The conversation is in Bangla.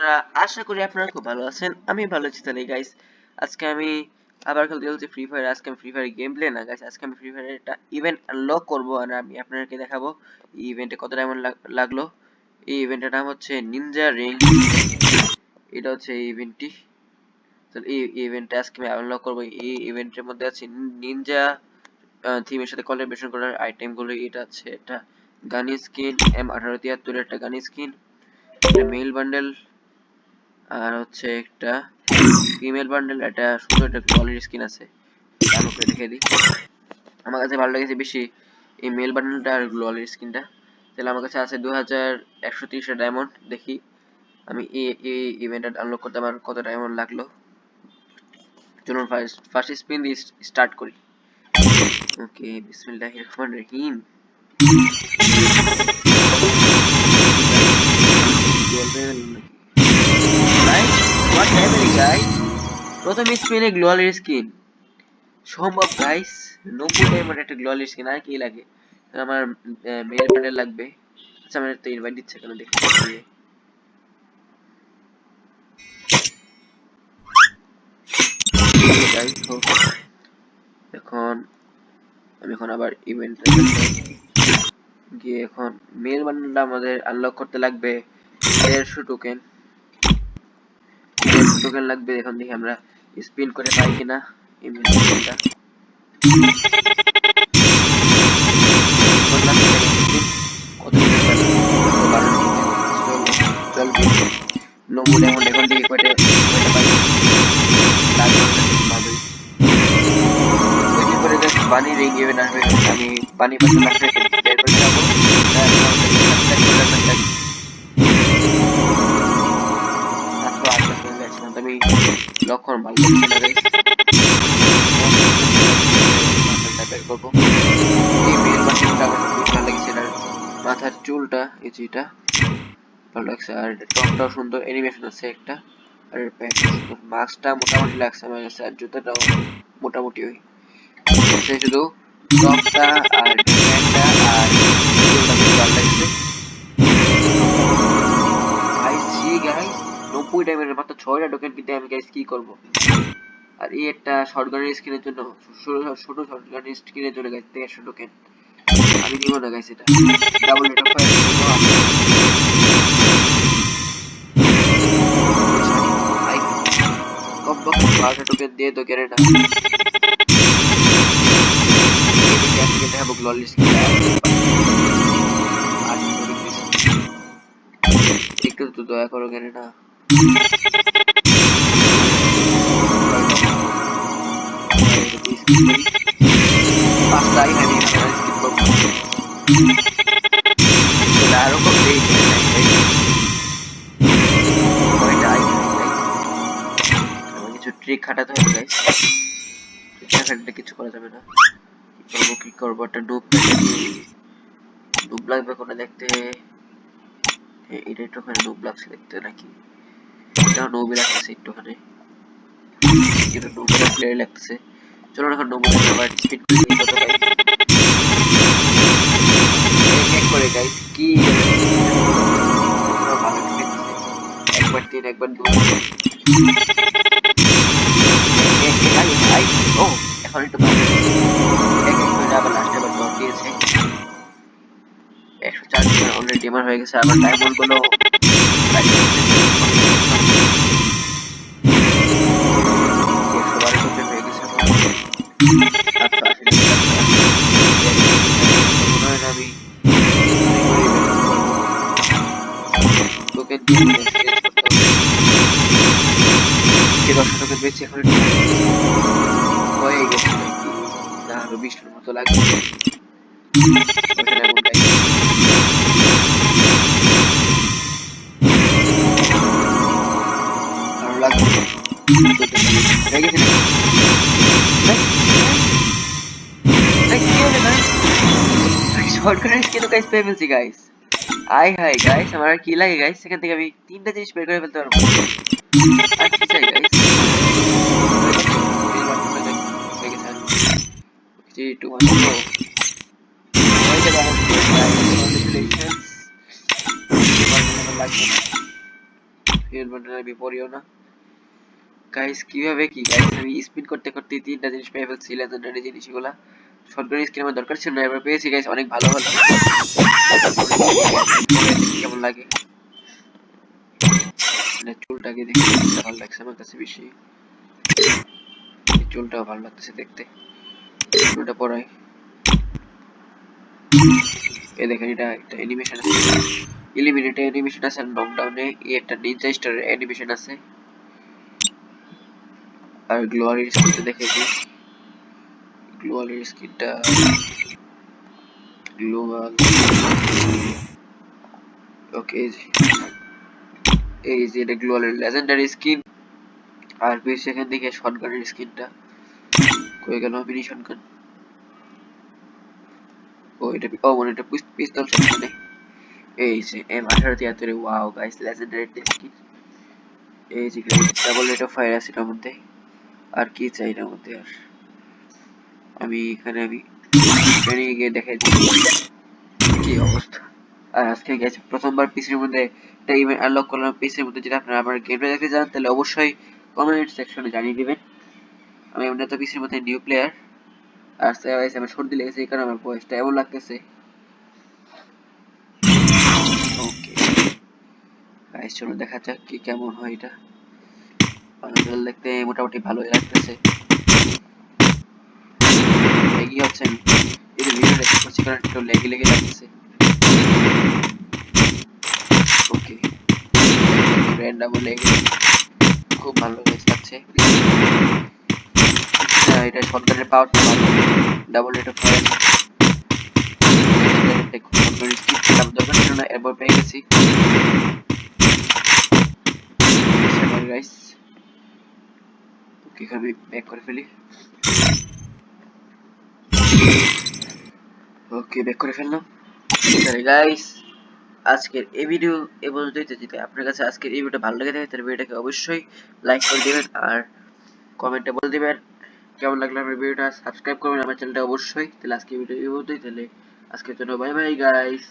বন্ধুরা, আশা করি আপনারা খুব ভালো আছেন। আমি ভালো আছি। তাহলে গাইস, আজকে আমি আবার খেলতে চলছি ফ্রি ফায়ার। আজকে আমি ফ্রি ফায়ার গেম প্লে না গাইস, আজকে আমি ফ্রি ফায়ারের একটা ইভেন্ট আনলক করব আর আমি আপনাদেরকে দেখাবো এই ইভেন্টে কত ডায়মন্ড লাগলো। এই ইভেন্টের নাম হচ্ছে নিনজা রিং। এটা হচ্ছে এই ইভেন্টটি। তাহলে এই ইভেন্টে আজকে আমি আনলক করব। এই ইভেন্টের মধ্যে আছে নিনজা থিমের সাথে কোলাবোরেশন করার আইটেমগুলো। এটা আছে একটা গানি স্কিন, M1873 একটা গানি স্কিন, একটা মেল বান্ডেল, আর হচ্ছে একটা ফিমেল বান্ডেল, একটা সুন্দর একটা গ্লোয়ালের স্কিন আছে। আমি করে দেখে দিই। আমার কাছে ভালো লেগেছে বেশি এই মেল বান্ডেলটা আর গ্লোয়ালের স্কিনটা। তাহলে আমার কাছে আছে 2130 ডায়মন্ড। দেখি আমি এই ইভেন্টটা আনলক করতে আমার কত ডায়মন্ড লাগলো। চলুন ফার্স্ট স্পিন দিয়ে স্টার্ট করি। ওকে, বিসমিল্লাহির রহমানির রহিম। প্রথম স্পিনে গ্লোয়ালের স্কিন সম্ভব গাইস। 90 ডায়মন্ড একটা গ্লোয়ালের স্কিন, আর কি লাগে? আমার মেল বান্ডেল লাগবে। আচ্ছা, আমার তো ইনভাইট দিচ্ছে কেন দেখি। এখন আমি আবার ইভেন্টে গিয়ে এখন মেল বান্ডেলটা আমাদের আনলক করতে লাগবে 150 টোকেন। 150 টোকেন লাগবে। এখন দেখি আমরা স্পিন করে পাই কিনা এই মেল বান্ডেলটা। এখন দেখি কয়টা পাই। বানি রিং ইভেন্ট আসবে। আমি বানি বান্ডেল আসবে বের করে যাবো। আমি লক্ষণ ভালো লাগছে না গাইস। বের করবো। এই মেল বান্ডেলটা আমার খুব ভালো লাগছে। এটার মাথার চুলটা, এই যেটা ভালো লাগছে, আর টপটাও সুন্দর, অ্যানিমেশন আছে একটা, আর মাস্কটা মোটামুটি লাগছে আমার কাছে, আর জুতাটাও মোটামুটি ওই শুধু টপটা আর প্যান্টটা আর চুলটা খুব ভালো লাগছে। গাইস জি গাইস, 90 টাইমের মাত্র 6টা টোকেন কিনতে আমি গাইস কি করব? আর এই একটা শর্টগানের স্কিনের জন্য, ছোট শর্টগানের স্কিনের জন্য গাইস 150 টোকেন আমি নিব না গাইস। এটা ডাবল রেট অফ ফায়ার কমপক্ষে 12টা টোকেন দিয়ে তো কেনে না। দেখাবো গ্লোয়াল স্কিন একটু তো দয়া করো কেনে না। আরো কম কিছু ট্রিক খাটাতে হবে গাইস। কিছু করা যাবে না। কি করবো একটা ডুব লাগবে কোনো দেখতে। এটা একটুখানি ডুব লাগছে দেখতে নাকি? এটা নবী লাগতেছে একটুখানি, এটা নবী প্লেয়ার লাগতেছে। চলো এখন নবী আবার স্পিড করে এক করে গাইস। কি ভালো একবার 3 একবার 2 ও এখন একটু এক করে আবার লাস্টে আবার দর দিয়েছে। 104 অলরেডি ডিমার হয়ে গেছে। আবার ডায়মন্ড গুলো হয়ে গেছে নাকি না, আরো 20টার মতো লাগবে। আরো লাগবে। শর্টকাটের স্কিন গাইস পেয়ে ফেলছি গাইস। আই হাই গাইস, আমার আর কি লাগে গাইস? সেখান থেকে আমি 3টা জিনিস বের করে ফেলতে পারবো। আর কি চাই গাইস? 3 2 1 go। স্পিন বাটন আমি পড়িও না গাইস। কিভাবে কি গাইস, আমি স্পিন করতে করতে তিনটা জিনিস পেয়ে ফেলছি, লেজেন্ডারি জিনিসগুলা। শর্টগান স্কিন আমার দরকার ছিল না, এবার পেয়েছি গাইস, অনেক ভালো ভালো। কেমন লাগে মানে চুলটাকে দেখে ভালো লাগছে আমার কাছে বেশি, চুলটাও ভালো লাগতেছে দেখতে। চুলটা পরাই, এই দেখেন এটা একটা অ্যানিমেশন আছে, এলিমিনেট অ্যানিমেশন আছে, নকডাউনে এই একটা নিনজা স্টার অ্যানিমেশন আছে। আর গ্লোয়ালের স্কিনটা দেখে দিই, গ্লোয়ালের স্কিনটা গ্লোবাল। ওকে এই যে এটা গ্লোয়ালের লেজেন্ডারি স্কিন। আর বেশ এখান থেকে শটগানের স্কিনটা কই গেল, মিনি শটগান। ও এটা মানে এটা পিস্তল শটগানে। এই যে M1873, wow guys, legendary skin. এই যে guys double rate of fire আছে এটার মধ্যে, আর কি চাই এটার মধ্যে আর। আমি এখানে আমি ট্রেনিং এ গিয়ে দেখাই দিই কি অবস্থা। আর আজকে গেছে প্রথমবার পিসির মধ্যে একটা ইভেন্ট আনলক করলাম পিসির মধ্যে। যদি আপনারা আমার গেমটা দেখতে চান তাহলে অবশ্যই কমেন্ট সেকশনে জানিয়ে দিবেন। আমি এমনি তো পিসির মধ্যে নিউ প্লেয়ার। আর গাইস আমার সর্দি লেগেছে, এই কারণে আমার ভয়েসটা এমন লাগতেছে। ওকে গাইস চলো দেখা যাক কি কেমন হয় এটা। বাংলা দেখতে মোটামুটি ভালোই লাগতেছে। এগিয়ে হচ্ছে আমি এই যে ভিডিও রেকর্ড করছি কারণ একটু লেগে লেগে লাগতেছে। ওকে র্যান্ডম লেগে খুব ভালো লাগছে। এটা শটগানের পাওয়ারটা ভালো, ডাবল রেট অফ ফায়ার। শটগানের স্কিপ আমার দরকার ছিল না, এরপর পেয়ে গেছি। গাইস ওকে আমি ব্যাক করে ফেলি। ওকে ব্যাক করে ফেললাম। তাহলে গাইস আজকের এই ভিডিও এ পর্যন্তই। যদি আপনার কাছে আজকের এই ভিডিওটা ভালো লেগে থাকে তাহলে ভিডিওটাকে অবশ্যই লাইক করে দিবেন আর কমেন্টে বলে দিবেন কেমন লাগলো আমার ভিডিওটা। সাবস্ক্রাইব করবেন আমার চ্যানেলটা অবশ্যই। তাহলে আজকে ভিডিও এই পর্যন্তই, তাহলে আজকের জন্য বাই বাই গাইস।